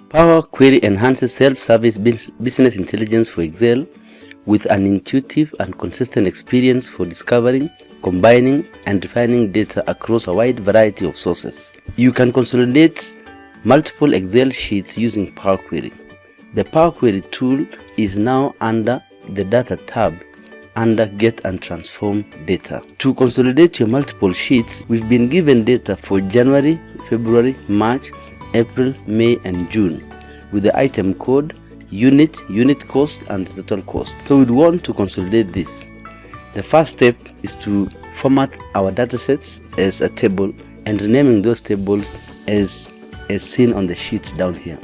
Power Query enhances self-service business intelligence for Excel with an intuitive and consistent experience for discovering, combining, and refining data across a wide variety of sources. You can consolidate multiple Excel sheets using Power Query. The Power Query tool is now under the Data tab under Get and Transform Data. To consolidate your multiple sheets, we've been given data for January, February, March, April, May, and June with the item code, unit cost, and the total cost. So we'd want to consolidate this. The first step is to format our datasets as a table and renaming those tables as seen on the sheets down here.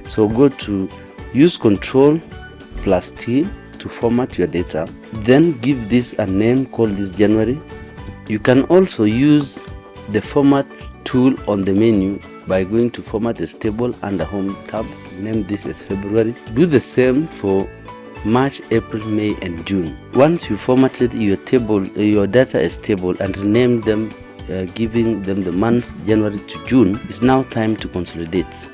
So go to use Ctrl+T to format your data, then give this a name, call this January. You can also use the format tool on the menu by going to format as table under home tab, name this as February. Do the same for March, April, May, and June. Once you formatted your data as table and renamed them, giving them the months January to June, it's now time to consolidate.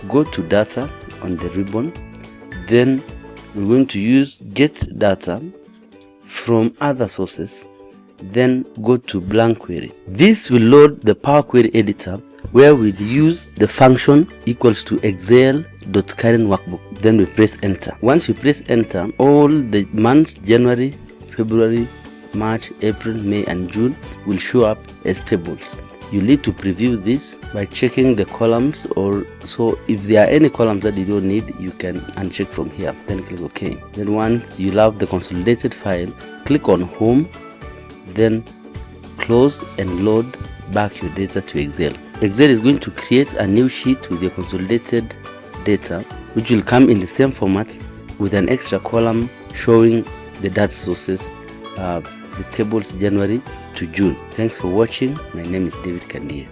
Go to data on the ribbon, then we're going to use get data from other sources, then go to blank query. This will load the Power Query editor where we'll use the function equals to excel.current workbook. Then we press enter. Once you press enter, all the months January, February, March, April, May, and June will show up as tables. You need to preview this by checking the columns, or so if there are any columns that you don't need, you can uncheck from here, then click OK. Then once you have the consolidated file, click on home, then close and load back your data to Excel. Excel is going to create a new sheet with your consolidated data, which will come in the same format with an extra column showing the data sources, the tables January to June. Thanks for watching. My name is David Kandia.